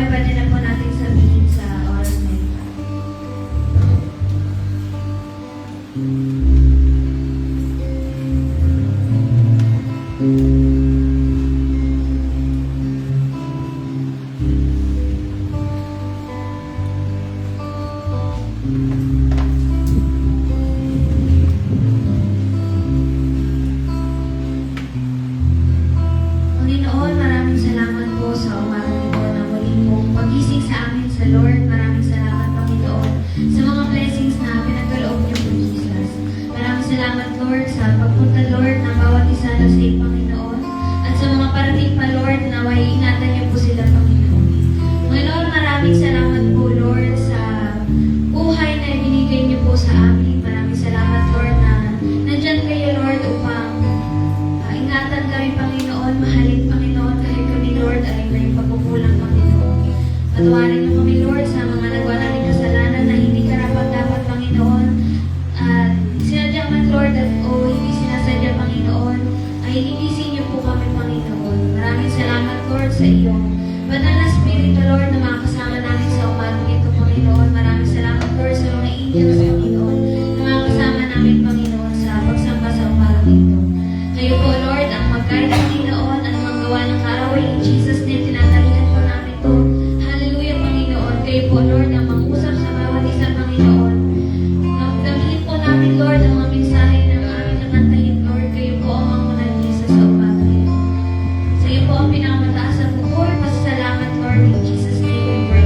ay pwede na po natin sabihin sa oras na ito. Panginoon, maraming salamat po sa umagang ito na muli pong pagising sa amin sa Lord. Maraming salamat, Panginoon, sa mga blessings na pinagkaloob niyo po, Jesus. Maraming salamat, Lord, sa pagpunta, Lord, ng bawat isa na sa iyo, Panginoon. At sa mga parating pa, Lord, na may ingatan niyo po sila, Panginoon. Panginoon, maraming salamat po, Lord, sa buhay na ibinigay niyo po sa amin. Maraming salamat, Lord, na nandyan kayo, Lord, upang ingatan kami, Panginoon, mahalin, Panginoon, kahit kami, Lord, ay may pagkukulang, Panginoon. Patawarin niyo kami, Lord, sa mga nagawa namin kasalanan na hindi karapat-dapat, Panginoon. At sinadya man, Lord, at hindi sinasadya, Panginoon, ay linisin niyo po kami, Panginoon. Maraming salamat, Lord, sa iyong banal na Espiritu, Lord, na makakasama namin sa umagang ito, Panginoon. Maraming salamat, Lord, sa mga angels, Panginoon, na makakasama namin, Panginoon, sa pagsamba sa umagang ito. Kayo po, Lord, ang mag-guide, Panginoon, at magawa ng karaway. In Jesus' name, tinatalihan po namin ito. Hallelujah, Panginoon. Kayo po, Lord, ang mag-usap sa bawat isa, Panginoon. Damhin po namin, Lord, ang mga mensahe ng aming nakantahin, Lord. Kayo po ang mangunang Jesus sa umaga ito. Sa iyo po ang pinakamataas at pupuri. Pasasalamat, Lord. In Jesus' name we pray.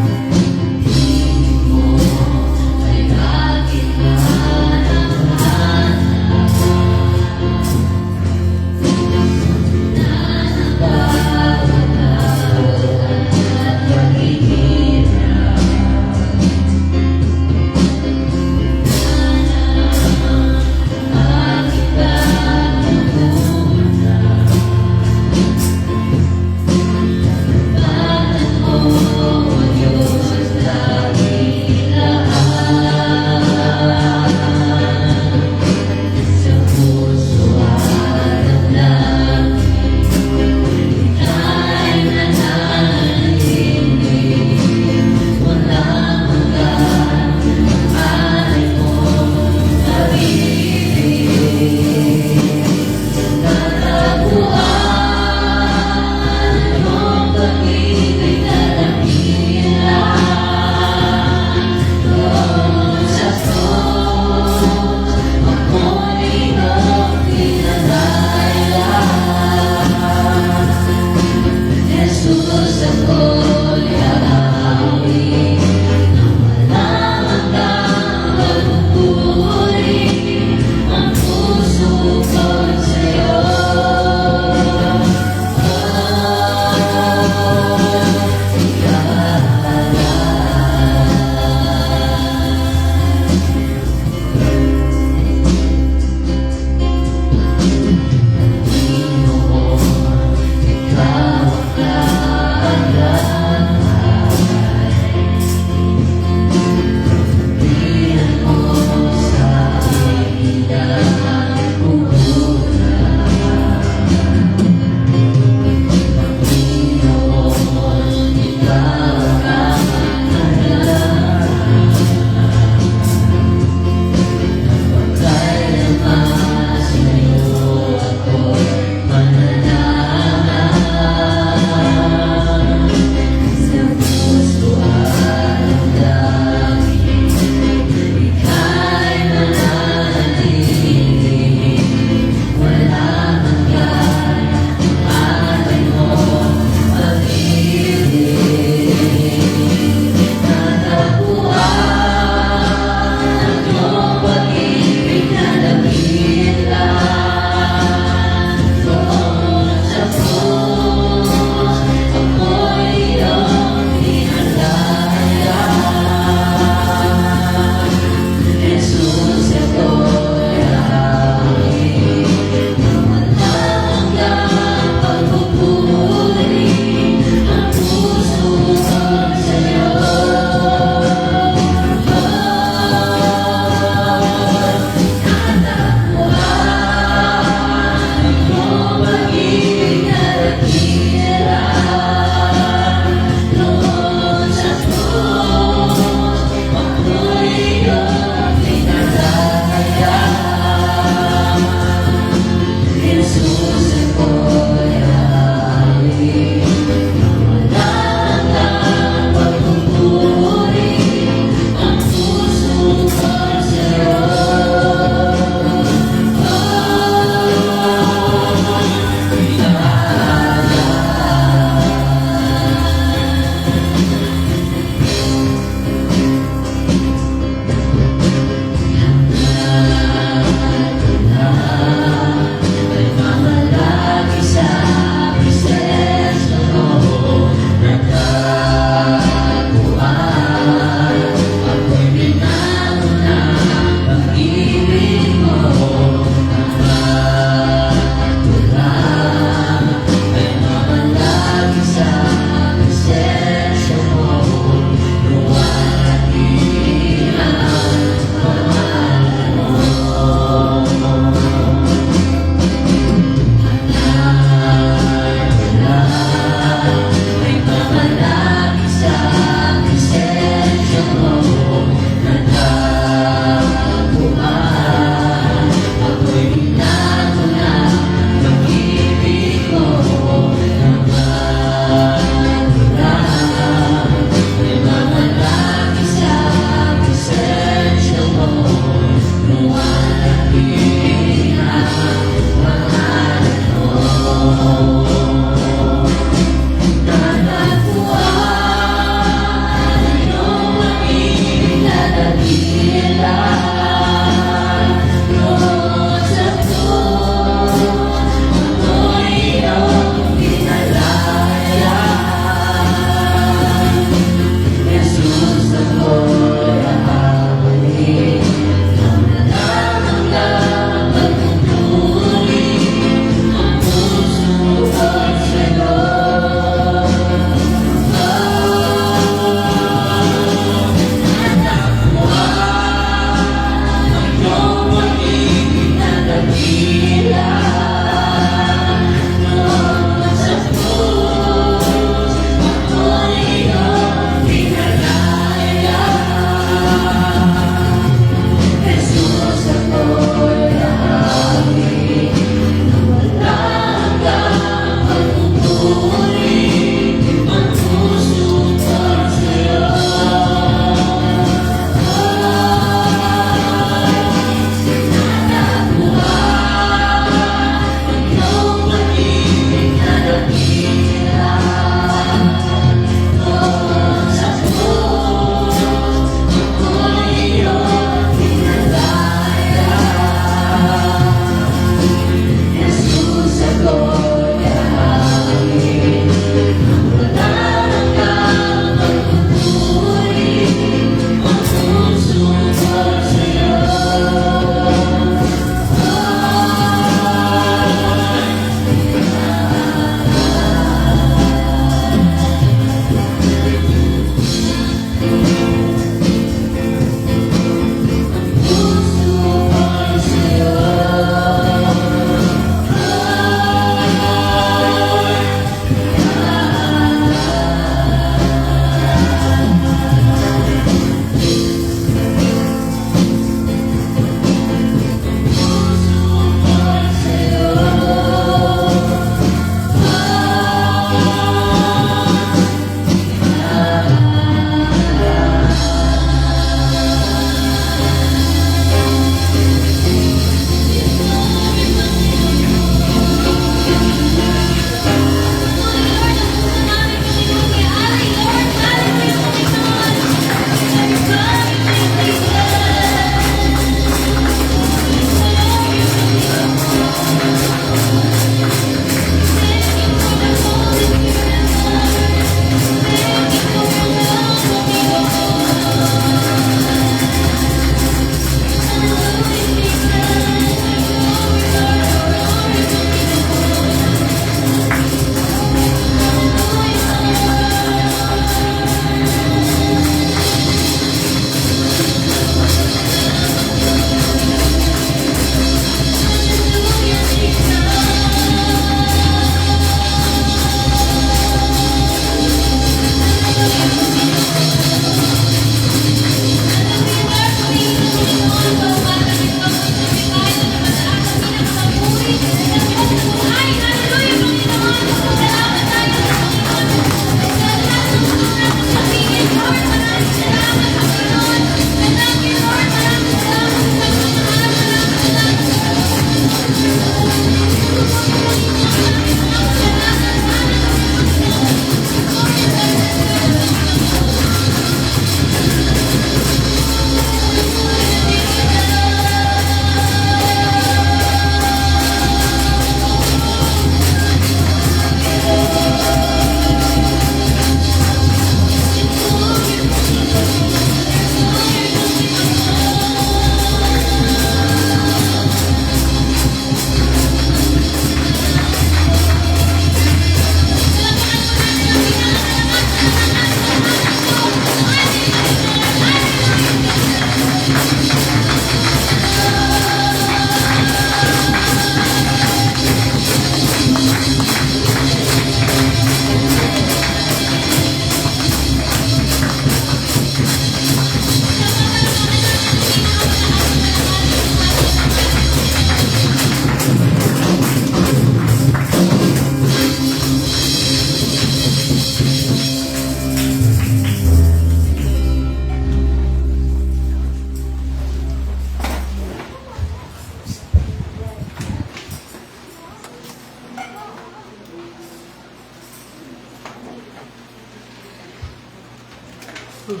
Good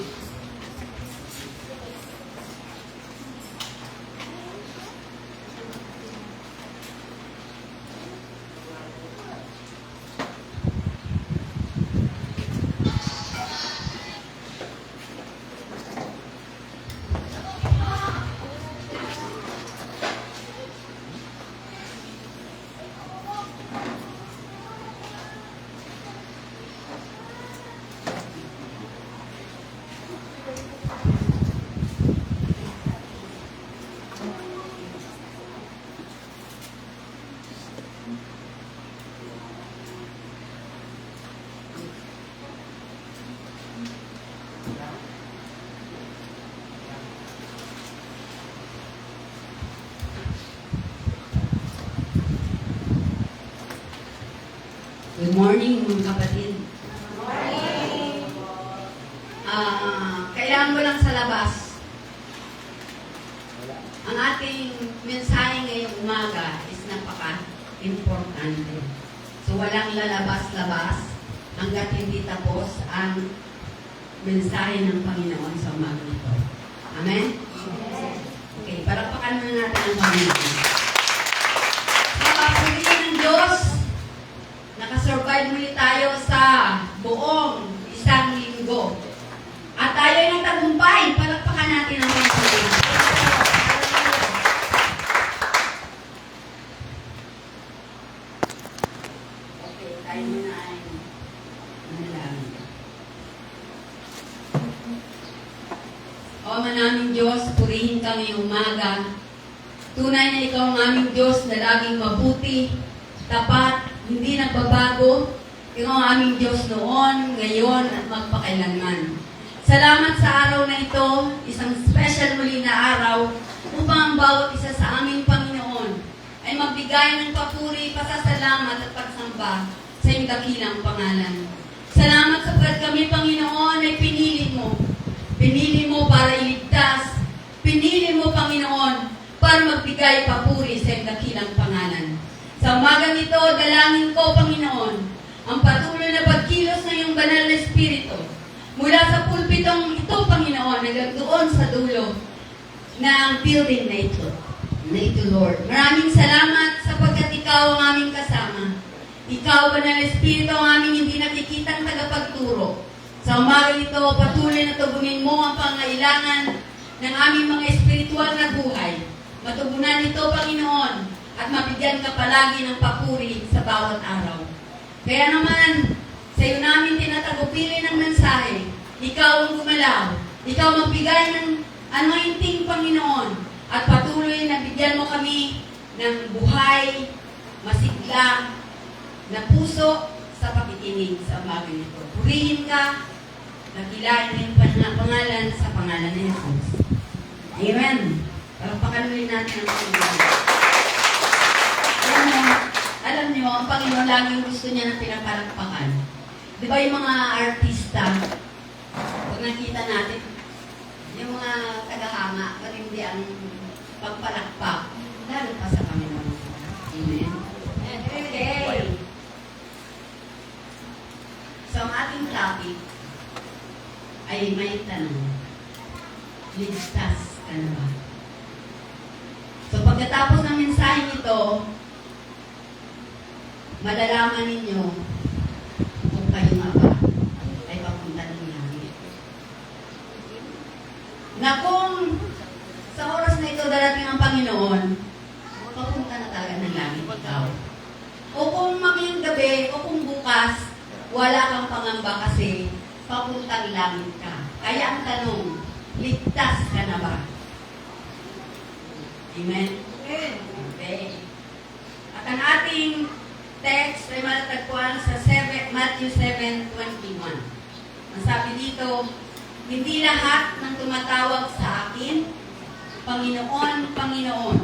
morning, mga kapatid. Kailangan ko lang sa labas. Ang ating mensahe ngayong umaga is napaka-importante. So, walang lalabas-labas hanggat hindi tapos ang mensahe ng Panginoon sa umaga nito. Amen? Okay, palakpakan na natin ang Panginoon. Sa papurihin ng Diyos, nakasurvive muli tayo sa buong isang linggo. At tayo ay nagtagumpay. Palakpakan natin ang Panginoon. Okay, tayo muna ay manalangin. O manaming Diyos, purihin ka ngayong umaga. Tunay na ikaw ang aming Diyos na laging mabuti, tapat, hindi nagbabago. Ikaw ang aming Diyos noon, ngayon, at magpakailanman. Salamat sa araw na ito, isang special muli na araw, upang ang bawat isa sa aming Panginoon ay magbigay ng papuri, pasasalamat at pagsamba sa iyong dakilang pangalan. Salamat sapagkat kami, Panginoon, ay pinili mo. Pinili mo para iligtas. Pinili mo, Panginoon, para magbigay papuri sa iyong dakilang pangalan. Sa umagang ito, dalangin ko, Panginoon, ang patuloy na pagkilos ng iyong banal na Espiritu mula sa pulpitong ito, Panginoon, hanggang doon sa dulo ng building na ito. Lord. Maraming salamat sapagkat ikaw ang aming kasama. Ikaw, banal na Espiritu, ang aming hindi nakikitang tagapagturo. Sa umagang ito, patuloy na tugunin mo ang pangailangan ng aming mga espiritual na buhay. Matugunan ito, Panginoon, at mabigyan ka palagi ng papuri sa bawat araw. Kaya naman, sa iyo namin tinatagupili ng mensahe. Ikaw ang gumalaw. Ikaw magbigay ng anointing, Panginoon. At patuloy na bigyan mo kami ng buhay, masigla, na puso sa pakikinig sa umaga nito. Purihin ka, nagilain ng pangalan sa pangalan ni Jesus. Amen. Pagpakaluin natin ang Panginoon. Alam niyo, ang Panginoon laging gusto niya ng pinapalakpakan. Di ba yung mga artista, pag nakita natin, yung mga tagahanga, hindi ang pagpalakpak, lalo pa sa Panginoon. Amen. Okay. So, ang ating topic ay may tanong. Ligtas ka na ba? So, pagkatapos ng mensahe nito, malalaman ninyo kung kayo nga ba ay papunta ng langit. Na kung sa oras na ito darating ang Panginoon, papunta na talaga ng langit ikaw. O kung mamayang gabi, o kung bukas, wala kang pangamba kasi papuntang langit ka. Kaya ang tanong, ligtas ka na ba? Amen? Okay. At ang ating text ay matatagpuan sa Matthew 7:21. Ang sabi dito, hindi lahat ng tumatawag sa akin, Panginoon, Panginoon,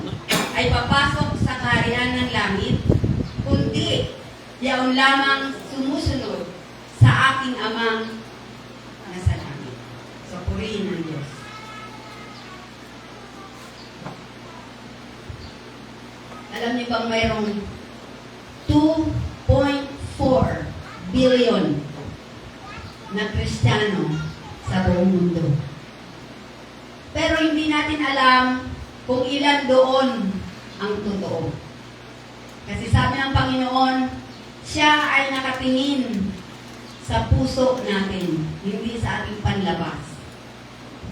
ay papasok sa kaharian ng langit, kundi yaon lamang sumusunod sa aking amang nasa langit. So, purihin ng Diyos. Alam niyo bang mayroong 2.4 billion na Kristiyano sa buong mundo. Pero hindi natin alam kung ilan doon ang totoo. Kasi sabi ng Panginoon, siya ay nakatingin sa puso natin, hindi sa ating panlabas.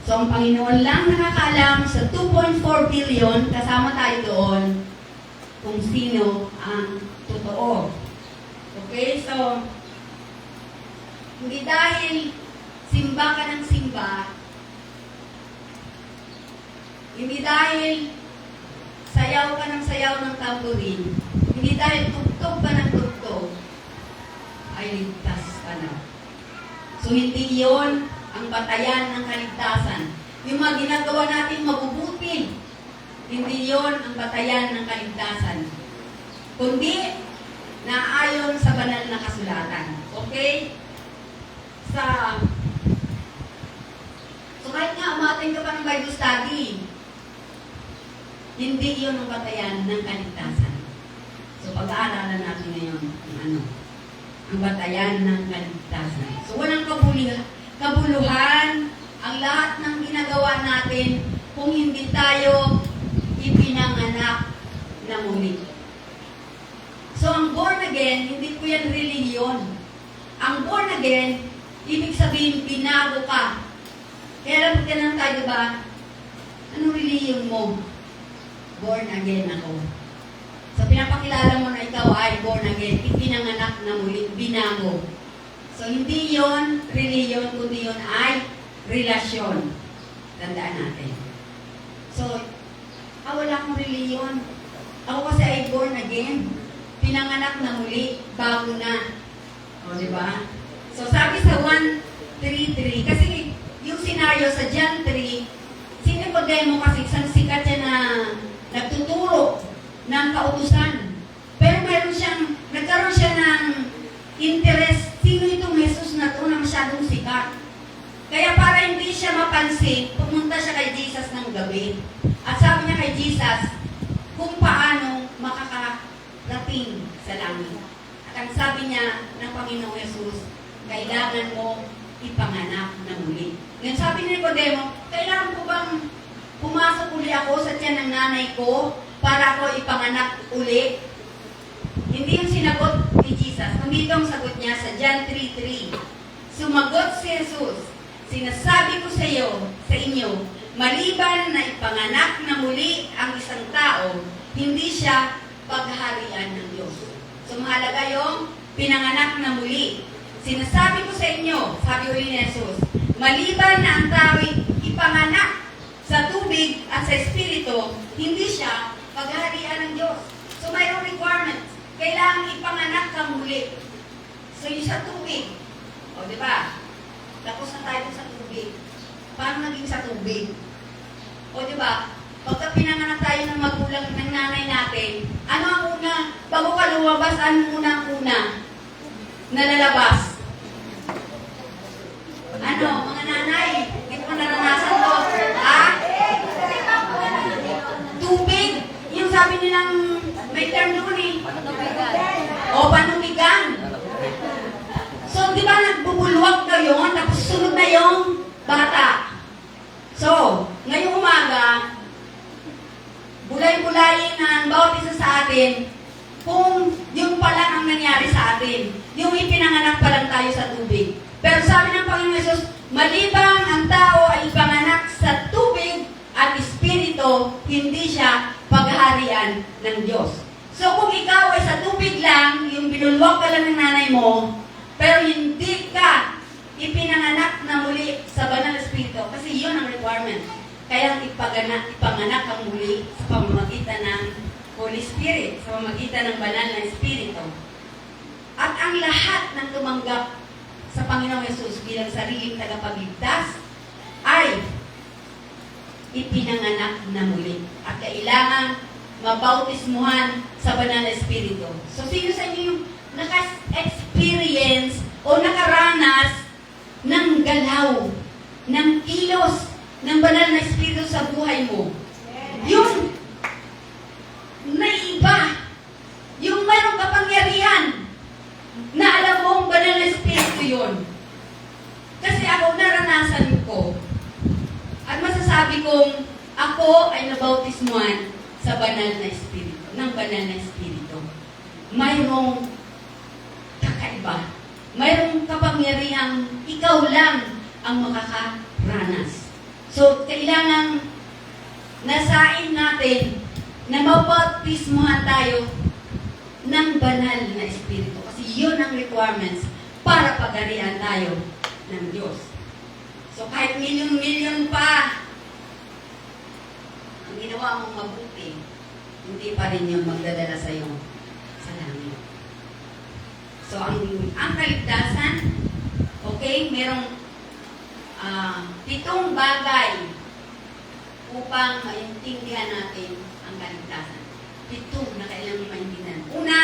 So, ang Panginoon lang nakakaalam sa 2.4 billion, kasama tayo doon, kung sino ang totoo. Okay? So, hindi dahil simba ka ng simba, hindi dahil sayaw ka ng sayaw ng tambourine, hindi dahil tugtog ka ng tugtog, ay ligtas ka na. So, hindi yon ang batayan ng kaligtasan. Yung mga ginagawa natin mabubuti, hindi yon ang batayan ng kaligtasan. Kundi, naayon sa banal na kasulatan. Okay? So kahit nga umating ka pa ng Bible study, hindi yon ang batayan ng kaligtasan. So pag-aaralan natin ngayon ang batayan ng kaligtasan. So walang kabuluhan ang lahat ng ginagawa natin kung hindi tayo ipinanganak na muli. So ang born again, hindi po yan reliyon. Ang born again, ibig sabihin binago ka. Kaya alam ka tayo, diba? Anong reliyon mo? Born again ako. So pinapakilala mo na ikaw ay born again, ipinanganak na muli, binago. So hindi yon reliyon, kundi yon ay relasyon. Tandaan natin. So, wala akong reliyon. Ako kasi ay born again. Pinanganak na muli, bago na. O, di ba? So, sabi sa 1:3:3, kasi yung senaryo sa John 3, si Nicodemo kasi isang sikat siya na nagtuturo ng kautusan. Pero nagkaroon siya ng interest, sino itong Jesus na to na masyadong sikat? Kaya para hindi siya mapansin, pumunta siya kay Jesus ng gabi. At sabi niya kay Jesus, kung paano makakarating sa langit. At ang sabi niya ng Panginoong Jesus, kailangan mo ipanganak na muli. Ngayon sabi ni Nicodemo, kailangan ko bang pumasok uli ako sa tiyan ng nanay ko para ako ipanganak uli? Hindi yung sinagot ni Jesus. Nandito ang sagot niya sa John 3:3. Sumagot si Jesus, sinasabi ko sa inyo, maliban na ipanganak na muli ang isang tao, hindi siya paghaharian ng Diyos. So mahalaga yung pinanganak na muli. Sinasabi ko sa inyo, sabi uli ni Jesus, maliban na ang tao ipanganak sa tubig at sa espiritu, hindi siya paghaharian ng Diyos. So mayroong requirements. Kailangan ipanganak ka muli. So yung sa tubig, o di ba? Tapos na tayo sa tubig. Paano naging sa tubig? O di ba? Pagka pinanganak tayo ng magulang ng nanay natin, ano ang una? Bago ka lumabas, ano muna ang una? Nalalabas. Ano, mga nanay? Hindi ko naranasan to. Ha? Tubig. Yung sabi nilang, may term doon eh. O, panumigan. So, di ba nagbubulwag na yun, tapos sunod na yung bata. So, ngayong umaga, bulay-bulayin ang bawat isa sa atin kung yun pala ang nangyari sa atin. Yung ipinanganak pa lang tayo sa tubig. Pero sabi ng Panginoon Jesus, malibang ang tao ay ipanganak sa tubig at espiritu, hindi siya paghaharian ng Diyos. So, kung ikaw ay sa tubig lang, yung binulwag ka lang ng nanay mo, pero hindi ka ipinanganak na muli sa banal na espiritu, kasi yun ang requirement. Kaya ipanganak ang muli sa pamamagitan ng Holy Spirit, sa pamamagitan ng banal na espiritu. At ang lahat ng tumanggap sa Panginoong Jesus bilang sariling tagapagligtas ay ipinanganak na muli. At kailangan mabautismuhan sa banal na espiritu. So, sino sa inyo yung naka-experience o nakaranas ng galaw, ng kilos, ng banal na espiritu sa buhay mo? Yung naiba, yung mayroong kapangyarihan na alam mong banal na espiritu yun. Kasi ako naranasan sabi kong ako ay nabautismuhan sa banal na espiritu, ng banal na espiritu. Mayroong kakaiba. Mayroong kapangyarihang ikaw lang ang makakaranas. So, kailangan nasain natin na mabautismuhan tayo ng banal na espiritu. Kasi yun ang requirements para pagarian tayo ng Diyos. So, kahit milyon-milyon pa ang ginawa mong mabuti, hindi pa rin yung magdadala sa iyo sa langit. So, ang kaligtasan, okay, merong 7 bagay upang maintindihan natin ang kaligtasan. 7 na kailangan maintindihan. Una,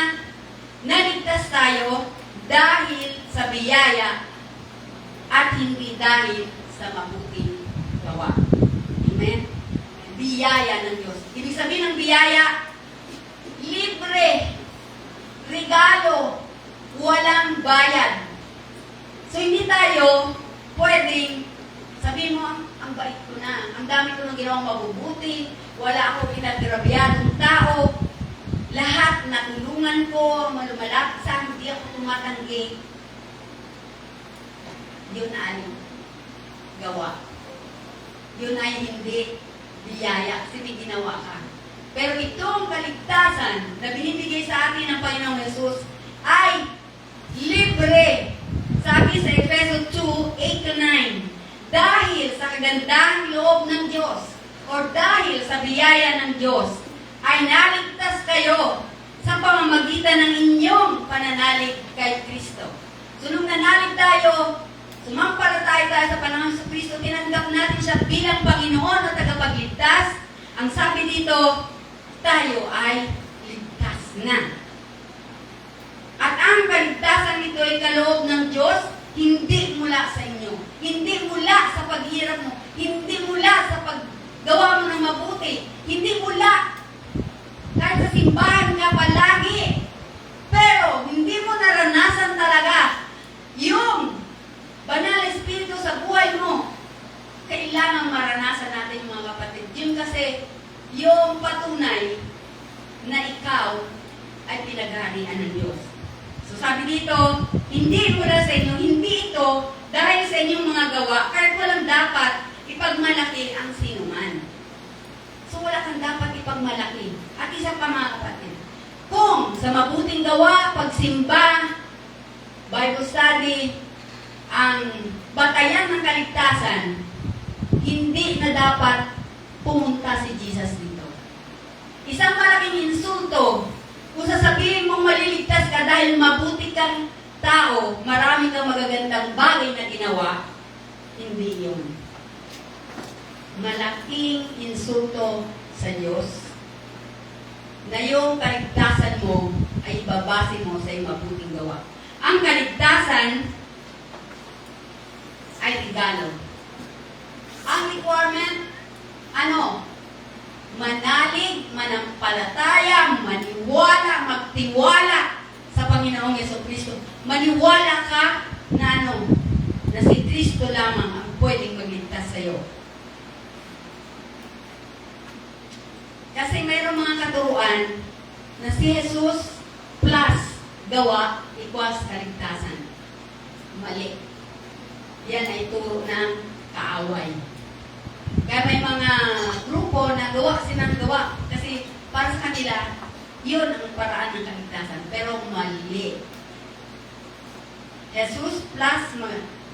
naligtas tayo dahil sa biyaya at hindi dahil sa mabuting gawa. Amen? Biyaya ng Diyos. Ibig sabihin ng biyaya, libre, regalo, walang bayad. So, hindi tayo pwedeng sabihin mo, ang bait ko na, ang dami ko nang ginawang mabubuti, wala ako pinaggrabyadong tao, lahat natulungan ko, malumalapit sa akin, hindi ako tumatanggi. Yun ay gawa. Yun ay hindi biyaya kasi may ginawa ka. Pero itong kaligtasan na binibigay sa atin ng Panginoong Yesus ay libre. Sabi sa Efeso 2:8-9, dahil sa kagandahang loob ng Diyos o dahil sa biyaya ng Diyos ay naligtas kayo sa pamamagitan ng inyong pananalig kay Kristo. So nung nanalig tayo, sumampalataya tayo sa panahon sa Kristo, tinanggap natin siya bilang Panginoon at tagapagligtas. Ang sabi dito, tayo ay ligtas na. At ang kaligtasan nito ay kaloob ng Diyos, hindi mula sa inyo. Hindi mula sa paghirap mo. Hindi mula sa paggawa mo ng mabuti. Hindi mula kahit sa simbahan ka palagi. Pero hindi mo naranasan talaga yung banal na espiritu sa buhay mo. Kailangan maranasan natin mga kapatid. Yun kasi yung patunay na ikaw ay pinagharian ng Diyos. So sabi dito, hindi mula sa inyo, hindi ito dahil sa inyong mga gawa, kahit walang dapat ipagmalaki ang sinuman. So wala kang dapat ipagmalaki. At isa pa mga kapatid, kung sa mabuting gawa, pagsimba, Bible study, ang batayan ng kaligtasan, hindi na dapat pumunta si Jesus dito. Isang malaking insulto kung sasabihin mong maliligtas ka dahil mabuti kang tao, marami kang magagandang bagay na ginawa, hindi yun. Malaking insulto sa Diyos na yung kaligtasan mo ay ibabase mo sa iyong mabuting gawa. Ang kaligtasan ay regalo. Ang requirement, manalig, manampalataya, maniwala, magtiwala sa Panginoong Jesucristo. Maniwala ka na na si Kristo lamang ang pwedeng magligtas sa iyo. Kasi mayroong mga katuruan na si Jesus plus gawa equals kaligtasan. Mali. Yan ay turo ng kaaway. Kaya may mga grupo na gawa silang gawa. Kasi para sa kanila, yun ang paraan ng kaligtasan. Pero mali. Jesus plus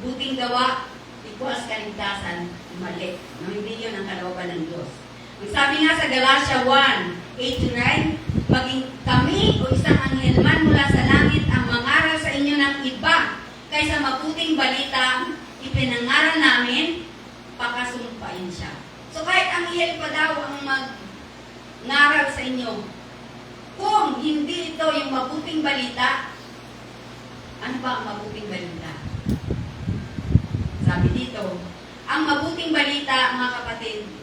buting gawa equals kaligtasan. Mali. No, hindi yun ang kalooban ng Diyos. Ang sabi nga sa Galatia 1:8-9, maging kami o isang anghel man mula sa langit ang mangaral sa inyo ng iba kaysa mabuting balita ipinangaral namin, pakasumpain siya. So kahit anghel pa daw ang mag-ngaral sa inyo, kung hindi ito yung mabuting balita, ano ba ang mabuting balita? Sabi dito, ang mabuting balita, mga kapatid,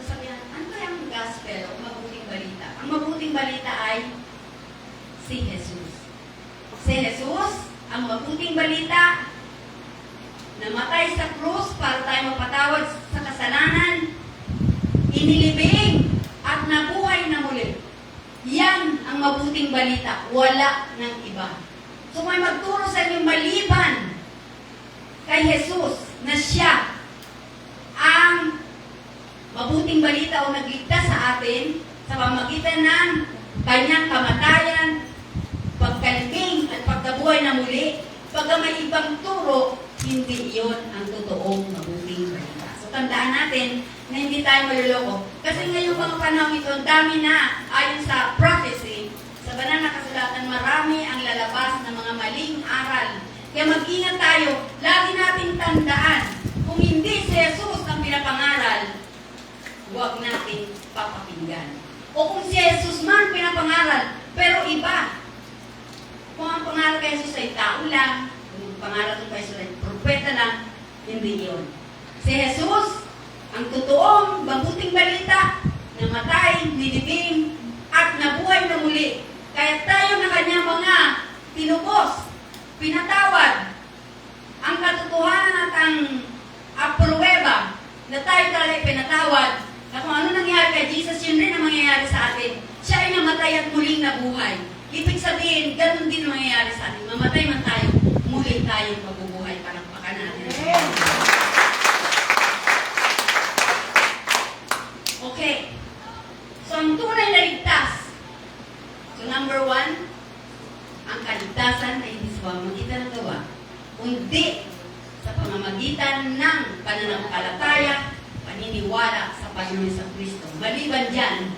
sabihan, ano kaya ang gospel o mabuting balita? Ang mabuting balita ay si Jesus. Si Jesus, ang mabuting balita, namatay sa krus para tayo mapatawad sa kasalanan, inilibing, at nabuhay na muli. Yan ang mabuting balita, wala ng iba. So may magturo sa inyo maliban kay Jesus na siya ang mabuting balita o nagligtas sa atin sa pamagitan ng kanyang kamatayan, pagkalibing at pagkabuhay na muli. Pagka may ibang turo, hindi iyon ang totoong mabuting balita. So tandaan natin na hindi tayo maluloko. Kasi ngayong mga panahon ito, ang dami na, ayon sa prophecy, sa banal na kasulatan, marami ang lalabas ng mga maling aral. Kaya mag-ingat tayo, lagi nating tandaan, kung hindi si Jesus ang pinapangaral, huwag natin papakinggan. O kung si Jesus man pinapangaral, pero iba. Kung ang pangaral kay Jesus ay tao lang, kung ang pangaral kay Jesus ay propeta lang, hindi yun. Si Jesus, ang totoong mabuting balita, namatay, nilibing, at nabuhay na muli. Kaya tayo na kanyang mga tinubos, pinatawad, ang katotohanan at ang apruweba na tayo talaga pinatawad, na kung ano nangyari kay Jesus, yun rin ang mangyayari sa atin. Siya ay namatay at muling nabuhay. Ibig sabihin, ganun din ang mangyayari sa atin. Mamatay man tayo, muli tayong mabubuhay. Palakpakan natin. Okay. So, ang tunay na ligtas. So, number 1, ang kaligtasan ay hindi sa pamamagitan ng gawa, kundi sa pamamagitan ng pananampalataya, paniniwala sa Panginoon sa Kristo. Maliban dyan,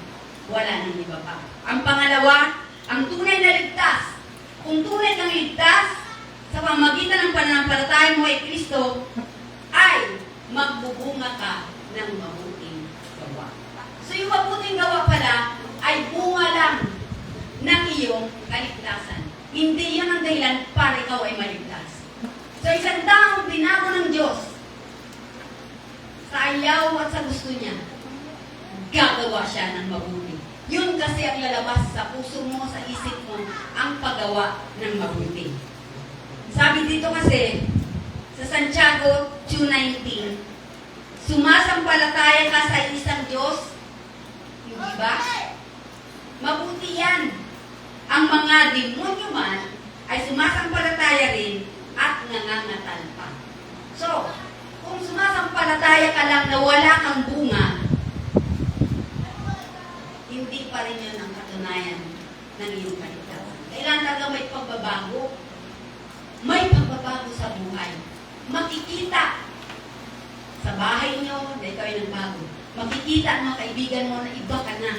wala nang iba pa. Ang pangalawa, ang tunay na ligtas. Kung tunay kang ligtas, sa pamamagitan ng pananampalataya mo kay Kristo, ay magbubunga ka ng mabuting gawa. So yung mabuting gawa pala, ay bunga lang ng iyong kaligtasan. Hindi yun ang dahilan para ikaw ay maligtas. So isang taong binago ng Diyos, sa ayaw at sa gusto niya, gagawa siya ng mabuti. Yun kasi ang lalabas sa puso mo, sa isip mo, ang paggawa ng mabuti. Sabi dito kasi, sa Santiago 2:19, sumasampalataya ka sa isang Diyos, hindi ba? Mabuti yan. Ang mga demonyo man ay sumasampalataya rin at nangangatal pa. So, kung sumasampalataya ka lang na wala kang bunga, hindi pa rin yun ang katunayan ng iyong kaligtasan. Kailangan talaga may pagbabago. May pagbabago sa buhay. Makikita sa bahay nyo na ikaw ay nagbago. Makikita ang mga kaibigan mo na iba ka na.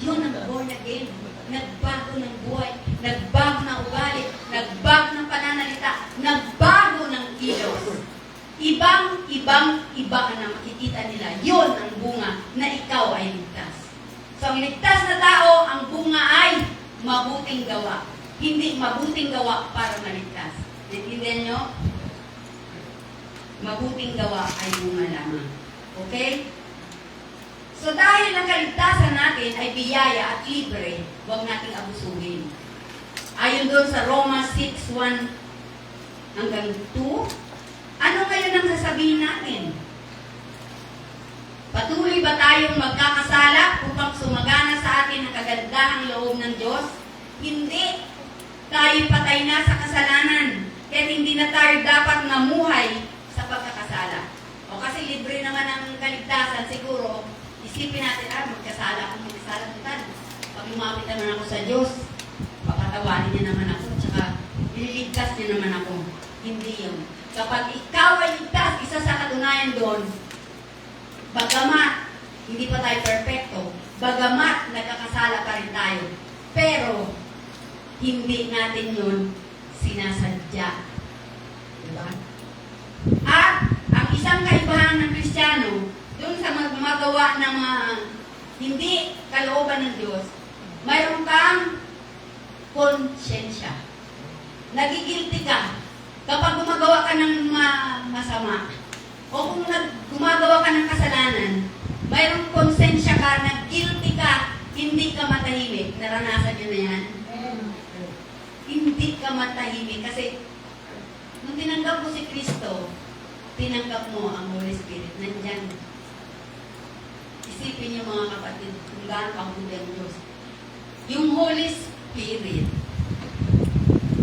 Yun ang born again. Nagbago ng buhay. Nagbago ng ugali. Nagbago ng pananalita. Nagbago ng kilos. Iba ka na makikita nila. Yun ang bunga na ikaw ay ligtas. So, ang ligtas na tao, ang bunga ay mabuting gawa. Hindi mabuting gawa para maligtas. Naintindihan nyo? Mabuting gawa ay bunga lamang. Okay? So, dahil ang kaligtasan natin ay biyaya at libre, huwag nating abusuhin. Ayon doon sa Roma 6:1 hanggang 2, ano ngayon ang sasabihin natin? Patuloy ba tayong magkakasala upang sumagana sa atin ang kagandahang loob ng Diyos? Hindi. Tayo patay na sa kasalanan. Kaya hindi na tayo dapat namuhay sa pagkakasala. O kasi libre naman ang kaligtasan, siguro, isipin natin, magkasala ako. Pag lumapit naman ako sa Diyos, papatawarin niya naman ako, tsaka ililigtas niya naman ako. Hindi yun. Kapag ikaw ay ligtas, isa sa katunayan doon, bagamat hindi pa tayo perfecto, bagamat nagkakasala pa rin tayo, pero hindi natin yun sinasadya. Diba? At ang isang kaibahan ng Kristiyano, doon sa magmagawa ng hindi kalooban ng Diyos, mayroon kang konsyensya. Nagigilty ka kapag gumagawa ka ng masama. O kung gumagawa ka ng kasalanan, mayroong konsensya ka, nag-guilty ka, hindi ka matahimik. Naranasan nyo na yan? Hindi ka matahimik. Kasi, nung tinanggap mo si Kristo, tinanggap mo ang Holy Spirit. Nandyan. Isipin niyo mga kapatid, kung gaano kahuli ang Diyos. Yung Holy Spirit,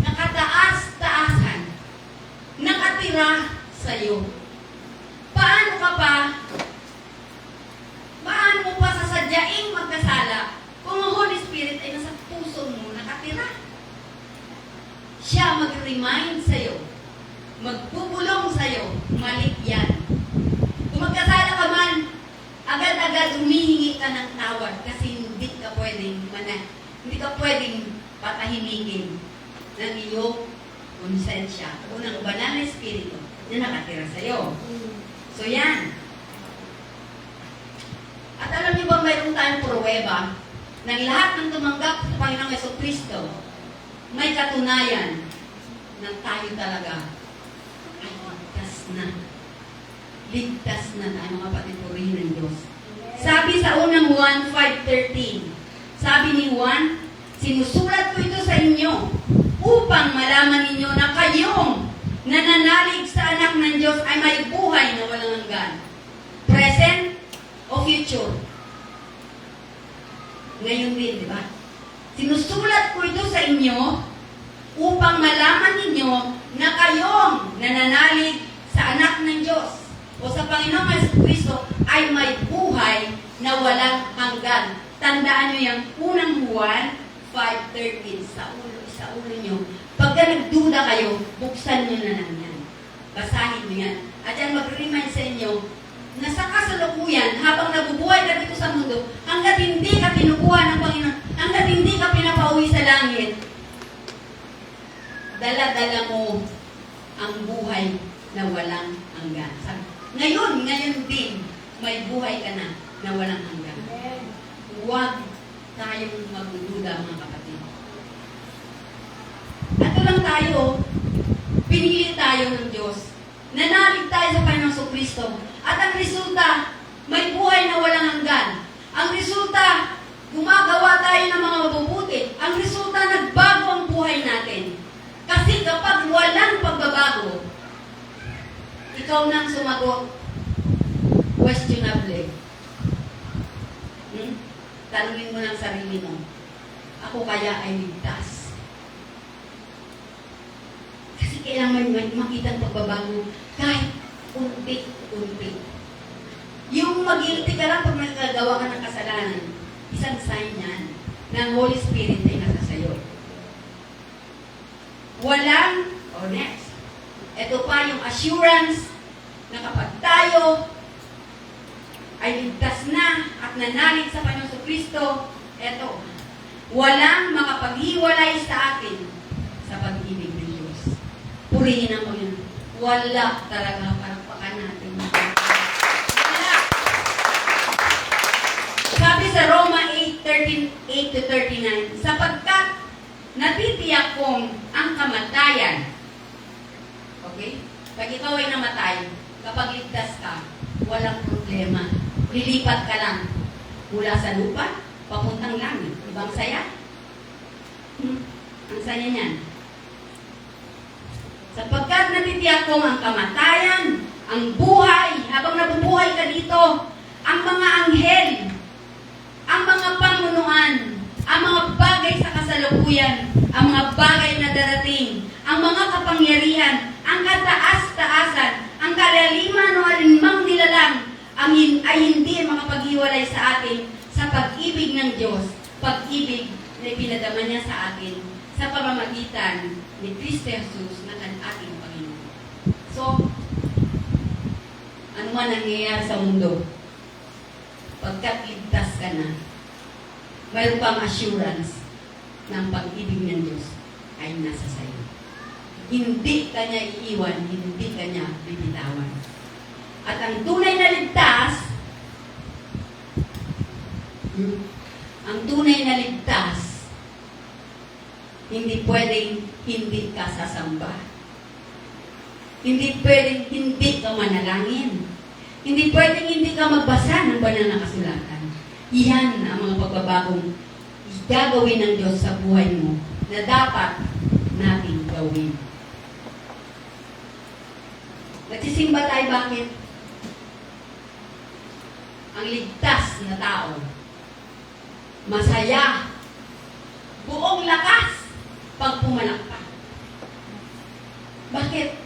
nakataas-taasan, nakatira sa'yo. Paano mo pa sasadyaing magkasala kung ang Holy Spirit ay nasa puso mo, nakatira? Siya mag-remind sa'yo, magpupulong sa'yo, mali yan. Kung magkasala ka man, agad-agad humihingi ka ng tawad kasi hindi ka pwedeng patahimikin ng iyong konsensya o ng banal na espiritu na nakatira sa'yo. So yan. At alam niyo ba mayroon tayong pruweba ng lahat ng tumanggap sa Panginoong Jesucristo, may katunayan na tayo talaga ay ligtas na. Ligtas na tayo, mga patipurihin ng Diyos. Sabi sa unang Juan 5:13, sabi ni Juan, sinusulat ko ito sa inyo upang malaman ninyo na kayong nananalig sa anak ng Diyos ay may buhay na walang hanggan. Present o future? Ngayon din, di ba? Sinusulat ko ito sa inyo upang malaman ninyo na kayong nananalig sa anak ng Diyos o sa Panginoong Jesucristo ay may buhay na walang hanggan. Tandaan nyo yung unang Juan 5:13 sa ulo nyo. Pagka nagduda kayo, buksan nyo na lang yan. Basahin nyo yan. At yan mag-remind sa inyo na sa kasalukuyan, habang nabubuhay ka dito sa mundo, hanggat hindi ka kinukuha ng Panginoon, hanggat hindi ka pinapauwi sa langit, dala-dala mo ang buhay na walang hanggan. Ngayon din, may buhay ka na walang hanggan. Huwag tayong magdududa, mga kapatid. Ato lang tayo, pinili tayo ng Diyos. Nanalig tayo sa Panginoong Jesucristo. At ang resulta, may buhay na walang hanggan. Ang resulta, gumagawa tayo ng mga mabubuti. Ang resulta, nagbago ang buhay natin. Kasi kapag walang pagbabago, ikaw nang sumagot, questionable. Tanungin mo ng sarili mo, ako kaya ay ligtas? Kasi kailangan may makita ang pagbabago kahit unti-unti. Yung mag-guilty ka lang pag nagagawa ka ng kasalanan, isang sign yan ng Holy Spirit ay nasa sayo. Next. Ito pa yung assurance na kapag tayo ay ligtas na at nanalig sa Panginoong Jesucristo, eto, walang makapaghiwalay sa atin sa pag-ibig ng Diyos. Purihin ang Panginoon. Wala talaga parapakan natin. Wala. Sabi sa Roma 8:8-39, sapagkat natitiyak kong ang kamatayan, okay? Pag ikaw ay namatay, kapag ligtas ka, walang problema. Lilipat ka lang mula sa lupa, papuntang langit. Ibang saya? Ang saya niyan. Sapagkat natitiyak kong ang kamatayan, ang buhay, habang nabubuhay ka dito, ang mga anghel, ang mga pamunuan, ang mga bagay sa kasalukuyan, ang mga bagay na darating, ang mga kapangyarihan, ang kataas-taasan, ang kalaliman o alinmang nilalang, ay hindi makapaghiwalay sa atin sa pag-ibig ng Diyos, pag-ibig na pinadama niya sa atin sa pamamagitan ni Kristo Jesus na ating Panginoon. So, ano man nangyayari sa mundo, pagkat ligtas ka na, mayroon pang assurance ng pag-ibig ng Diyos ay nasa sayo. Hindi ka niya iiwan, hindi ka niya bibitawan. At ang tunay na ligtas, hindi pwedeng hindi ka sasamba. Hindi pwedeng hindi ka manalangin. Hindi pwedeng hindi ka magbasa ng banal na kasulatan. Iyan ang mga pagbabagong gagawin ng Diyos sa buhay mo na dapat natin gawin. Nagsisimba tayo, bakit? ang ligtas na tao. Masaya, buong lakas pag pumalakpak. Bakit?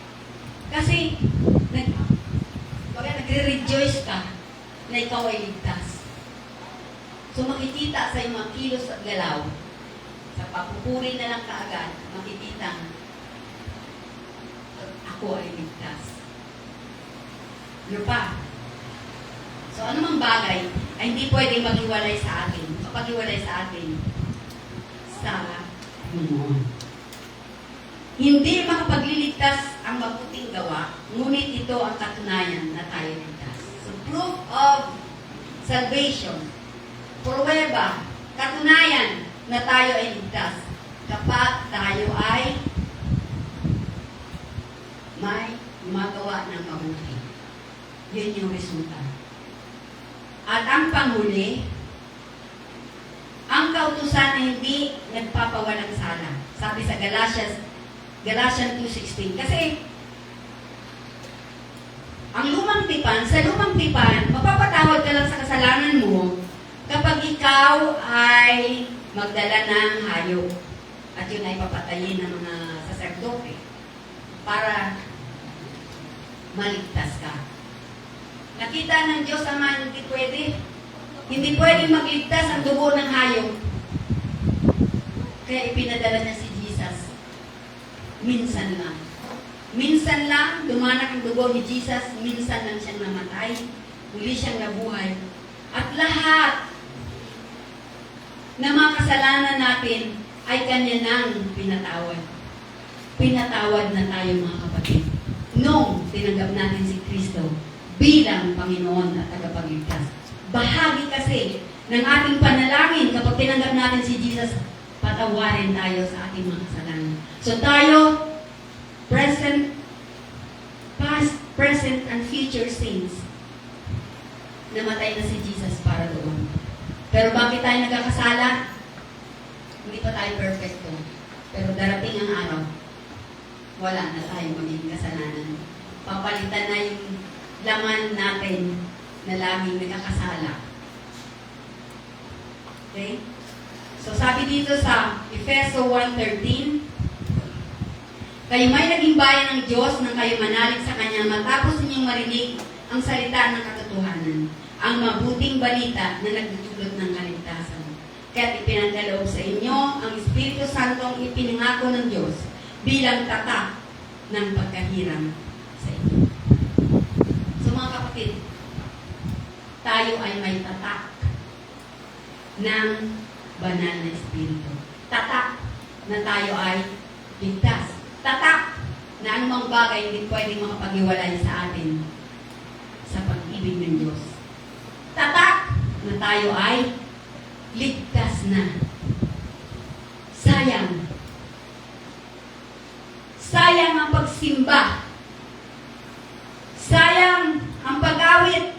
Kasi nagre-rejoice ka na ikaw ay ligtas. So makikita sa iyong mga kilos at galaw, sa papupuri na lang kaagad, makikita ako ay ligtas. Ano pa? So anumang bagay ay hindi pwedeng maghiwalay sa atin, kapaghiwalay sa atin sa Panginoon. Hindi makapagliligtas ang mabuting gawa, ngunit ito ang katunayan na tayo ligtas. So proof of salvation, pruweba, katunayan na tayo ay ligtas kapag tayo ay may magawa ng mabuti. Yun yung resulta. At ang panghuli, ang kautusan ay hindi nagpapawalang sala. Sabi sa Galatians 2:16. Kasi ang lumang tipan, sa lumang tipan, mapapatawad ka lang sa kasalanan mo kapag ikaw ay magdala ng hayop. At yun ay papatayin ng mga saserdote para maligtas ka. Nakita ng Diyos Ama, hindi pwede. Hindi pwede magligtas ang dugo ng hayop. Kaya ipinadala niya si Jesus. Minsan lang. Minsan lang, dumanak ang dugo ni Jesus. Minsan lang siyang namatay. Muli siyang nabuhay. At lahat na mga kasalanan natin ay Kanya nang pinatawad. Pinatawad na tayo mga kapatid. Nung tinanggap natin si Kristo bilang Panginoon at tagapagligtas. Bahagi kasi ng ating panalangin kapag tinanggap natin si Jesus, patawarin tayo sa ating mga kasalanan. So tayo, present, past, present, and future sins, namatay na si Jesus para doon. Pero bakit tayo nagkakasala? Hindi pa tayo perfecto. Pero darating ang araw, wala na tayong magiging kasalanan. Papalitan na yung laman natin na laging nagkakasala. Okay? So sabi dito sa Efeso 1:13, kayo may naging bayan ng Diyos nang kayo manalig sa Kanya matapos ninyong marinig ang salita ng katotohanan, ang mabuting balita na nagdudulot ng kaligtasan. Kaya ipinagkaloob sa inyo ang Espiritu Santong ipinangako ng Diyos bilang tatak ng pagkahiram sa inyo. So mga kapatid, tayo ay may tatak ng banal na Espiritu. Tatak na tayo ay ligtas. Tatak na anumang bagay hindi pwedeng makapag-iwalay sa atin sa pag-ibig ng Diyos. Tatak na tayo ay ligtas na. Sayang. Sayang ang pagsimba. Sayang ang pag-awit.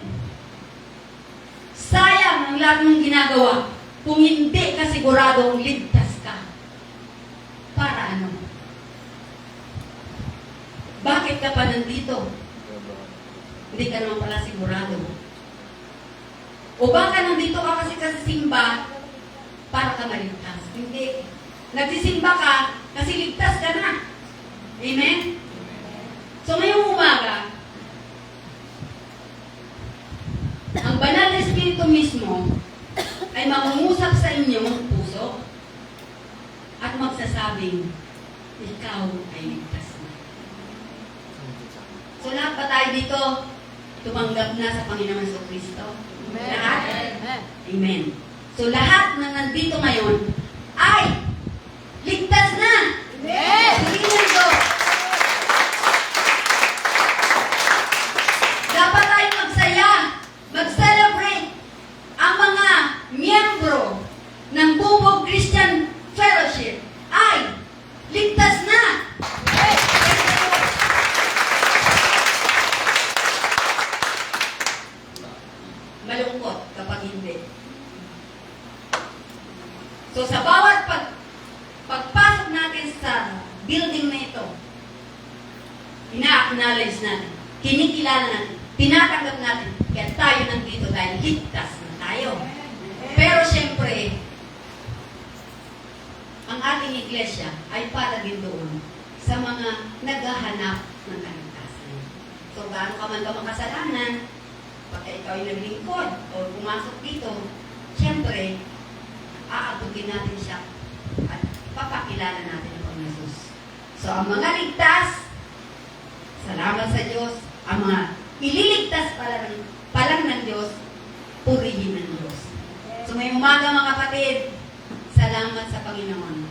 Sayang ang lahat ng ginagawa kung hindi ka siguradong ligtas ka. Para ano? Bakit ka pa nandito? Hindi ka naman pala sigurado. O baka nandito ka kasi simba para ka maligtas. Hindi. Nagsisimba ka kasi ligtas ka na. Amen? So ngayong umaga, ang banal na Espiritu mismo ay mangungusap sa inyong puso at magsasabing, ikaw ay ligtas na. So lahat ba tayo dito tumanggap na sa Panginoon Jesucristo? Amen. Lahat? Amen. Amen. So lahat na nandito ngayon ay ligtas na. Amen. Tingnan ko. Dapat tayo magsaya, mag-celebrate ang mga miyembro ng Bubog Christian Fellowship ay ligtas na. Malungkot kapag hindi. So sa bawat pagpasok natin sa building na ito, ina-acknowledge natin, kinikilala natin, tinatanggap natin. Kaya tayo nandito dahil ligtas na tayo. Pero syempre, ang ating iglesia ay para din doon sa mga naghahanap ng kaligtasan. So, gaano ka man ka makasalanan, pagka ikaw ay naglingkod o pumasok dito, syempre, aabutin natin siya at papakilala natin ang Panginoon Jesus. So, ang mga ligtas, salamat sa Diyos, ang mga ililigtas pa lang ng Diyos, purihin ng Diyos. So, may umaga mga kapatid, salamat sa Panginoon.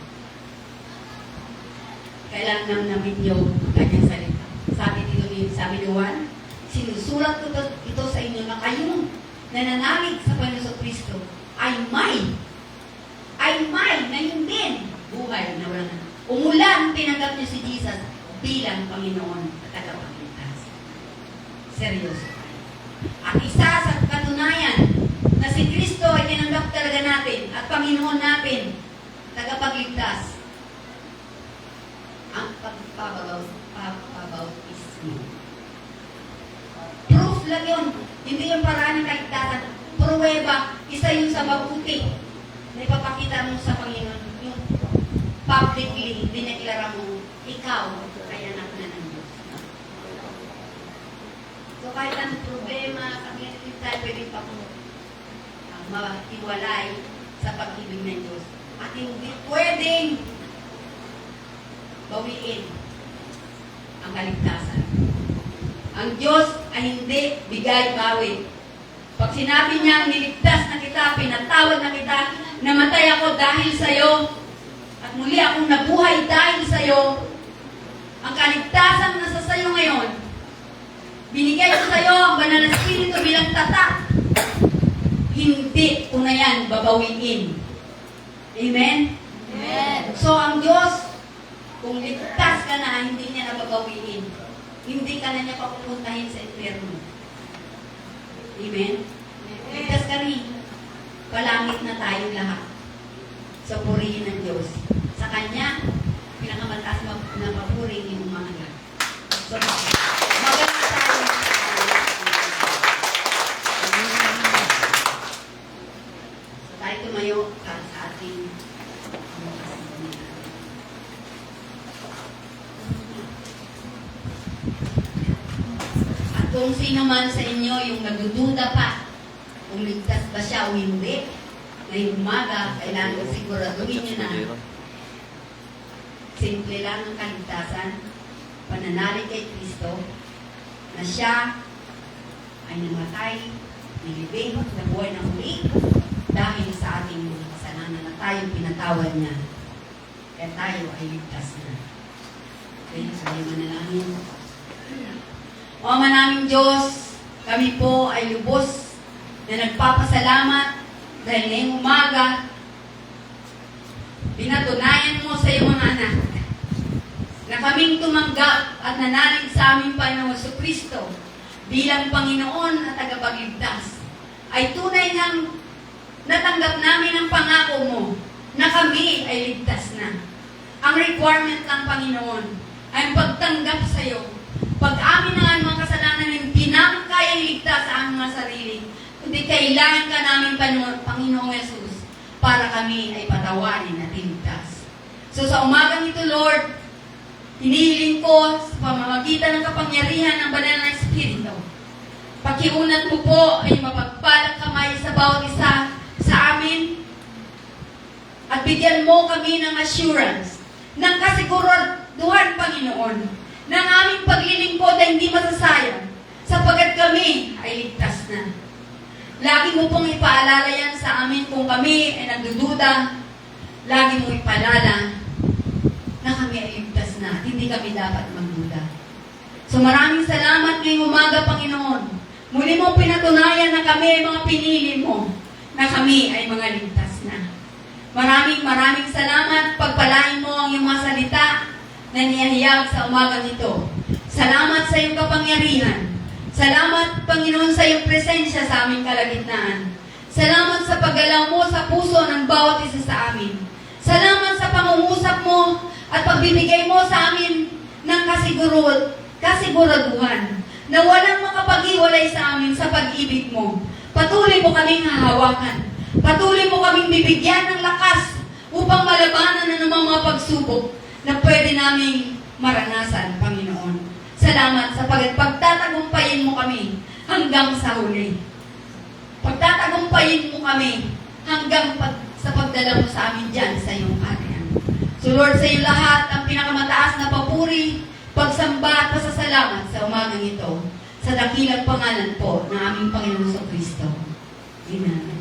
Kailan namnamin niyo ang kanyang salita. Sabi ni Juan, sinusulat ko ito sa inyo na kayong nananalig sa Panginoon Kristo ay may, ngayon din, buhay na walang umulan, tinanggap niyo si Jesus bilang Panginoon at tagapagligtas. Seryoso. At isa sa katunayan na si Kristo ay tinanggap talaga natin at Panginoon natin, tagapagligtas, ang pagpapabautismo. Proof lang yun. Hindi yung paraan ng kaligtasan. Pruweba, isa yun sa mabuti na ipapakita mo sa Panginoon. Yung publicly, dineklara mo, ikaw ay anak na ng Diyos. So kahit anong problema, hindi tayo pwedeng mahiwalay sa pag-ibig ng Diyos. At hindi pwedeng bawiin ang kaligtasan. Ang Diyos ay hindi bigay-bawi. Pag sinabi niya, niligtas na kita, pinatawad na kita, namatay ako dahil sa iyo, at muli akong nabuhay dahil sa iyo, ang kaligtasan na sa iyo ngayon, binigay ko sa iyo ang banal na Espiritu bilang tatak, hindi ko na yan babawiin. Amen? Amen. So ang Diyos, kung ligtas ka na, hindi niya nababawiin. Hindi ka na niya papupuntahin sa impyerno. Amen? Ligtas ka rin. Palangit na tayong lahat. Sa purihin ng Diyos. Sa Kanya, pinakamataas na mapuring yung umaga. So, maganda tayo. So, tayo tumayo para sa ating kung sino man sa inyo yung nagdududa pa kung ligtas ba siya o hindi, ngayong umaga, kailangan ko siguraduhin nyo na simple lang ang kaligtasan, pananalig kay Kristo, na siya ay namatay, nilibing, nabuhay na muli, dahil sa ating mga kasalanan na tayo pinatawad niya. Kaya tayo ay ligtas na. Okay, sabi manalangin. O Ama naming Diyos, kami po ay lubos na nagpapasalamat dahil ngayong umaga, pinatunayan mo sa iyong mga anak na kaming tumanggap at nanalig sa aming Panginoon Kristo bilang Panginoon at tagapagligtas ay tunay nang natanggap namin ang pangako mo na kami ay ligtas na. Ang requirement ng Panginoon ay pagtanggap sa iyo. Pag-amin na ang mga kasalanan na hindi namin kaya iligtas sa aming mga sarili, kundi kailangan ka namin, Panginoong Jesus, para kami ay patawarin at iligtas. So sa umagang ito, Lord, hinihiling ko sa pamamagitan ng kapangyarihan ng banal na Espiritu. Pakiunat mo po ay mapagpalang kamay sa bawat isa sa amin at bigyan mo kami ng assurance, ng kasiguraduhan, Panginoon, ng aming paglilingkod ay hindi masasayang sapagkat kami ay ligtas na. Lagi mo pong ipaalala yan sa amin kung kami ay nagdududa. Lagi mo ipaalala na kami ay ligtas na. Hindi kami dapat magduda. So maraming salamat ngayong umaga, Panginoon. Muli mo pinatunayan na kami ay mga pinili mo, na kami ay mga ligtas na. Maraming salamat. Pagpalain mo ang iyong mga salita na niyahiyag sa umaga nito. Salamat sa iyong kapangyarihan. Salamat, Panginoon, sa iyong presensya sa aming kalagitnaan. Salamat sa paggalaw mo sa puso ng bawat isa sa amin. Salamat sa pangungusap mo at pagbibigay mo sa amin ng kasiguraduhan na walang makapag-iwalay sa amin sa pag-ibig mo. Patuloy mo kaming hahawakan. Patuloy mo kaming bibigyan ng lakas upang malabanan na ng mga pagsubok na pwede naming maranasan, Panginoon. Salamat sapagat pagtatagumpayin mo kami hanggang sa huli. Pagtatagumpayin mo kami hanggang sa pagdala mo sa amin dyan sa iyong arian. So Lord, sa iyo lahat ang pinakamataas na papuri, pagsamba at pasasalamat sa umagang ito sa dakilang pangalan po ng aming Panginoon sa Kristo. Amen.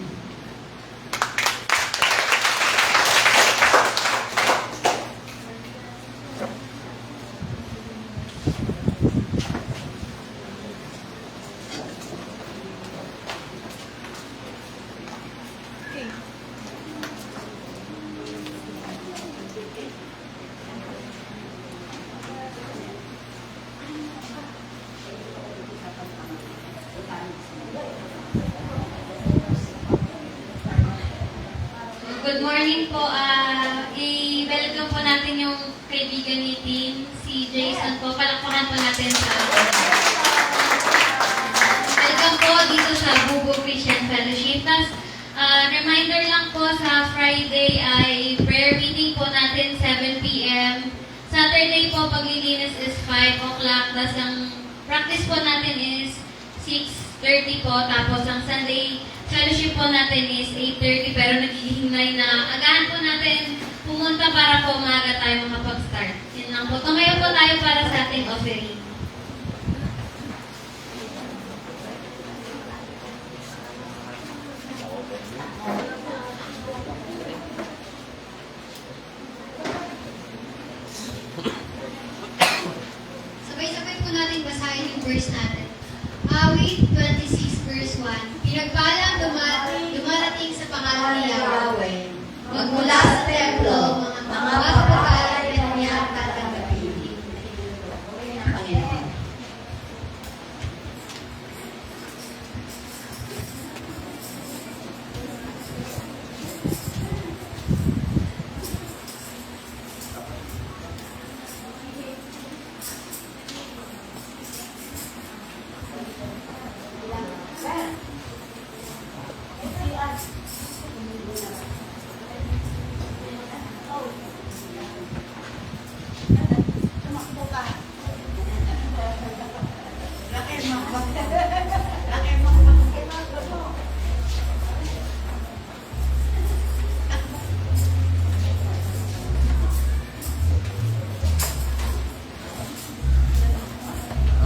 Good morning po. I-welcome po natin yung kaibigan ni Tim, si Jason po. Palakpakan po natin sa welcome po dito sa Bubo Christian Fellowship. Tapos, reminder lang po sa Friday ay prayer meeting po natin 7 p.m. Saturday po paglilinis is 5 o'clock. Tapos ang practice po natin is 6:30 po. Tapos ang Sunday fellowship po natin is 8:30 pero naghihimlay na agahan po natin pumunta para po maaga tayo makapag-start. Yun lang po. Tumayo po tayo para sa ating offering. Sabay-sabay po natin basahin yung verse natin. Awit 26 verse 1. Pinagpalang dumarating sa pangalan ni Yahweh. Magmula sa templo, mga pagkalat na niya tatanggapin. Panginoon.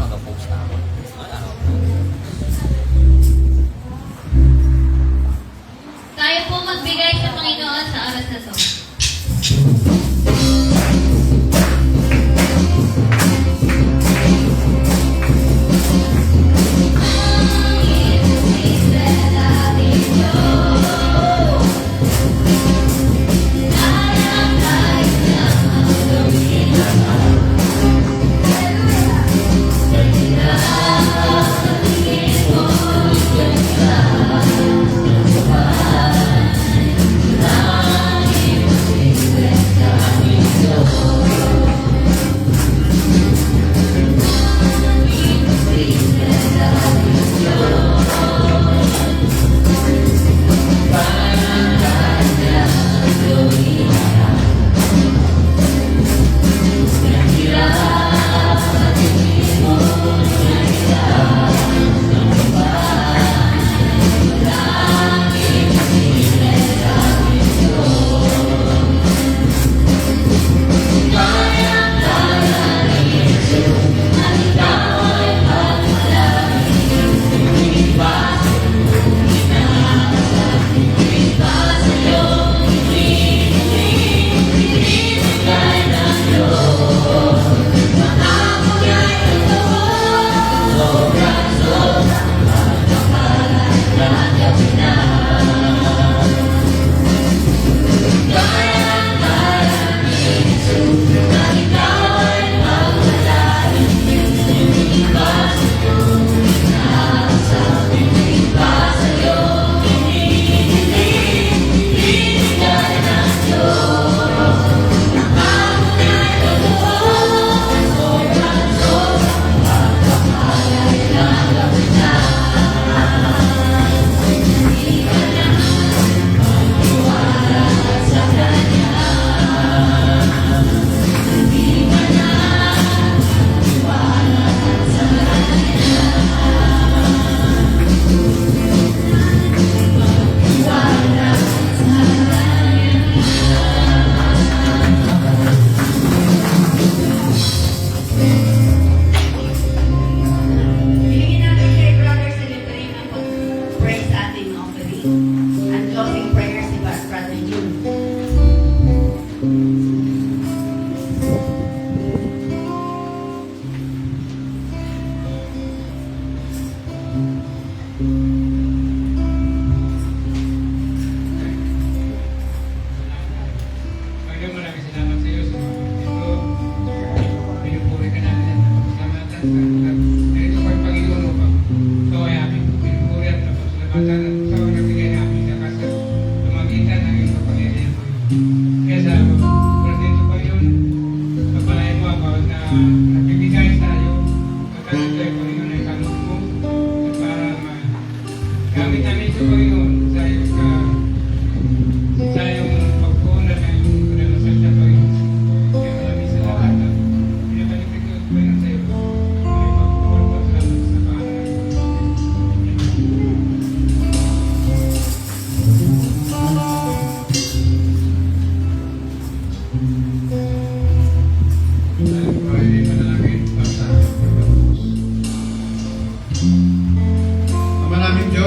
Nag-post na ako. Tayo po magbigay sa Panginoon sa oras na to.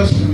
Diyos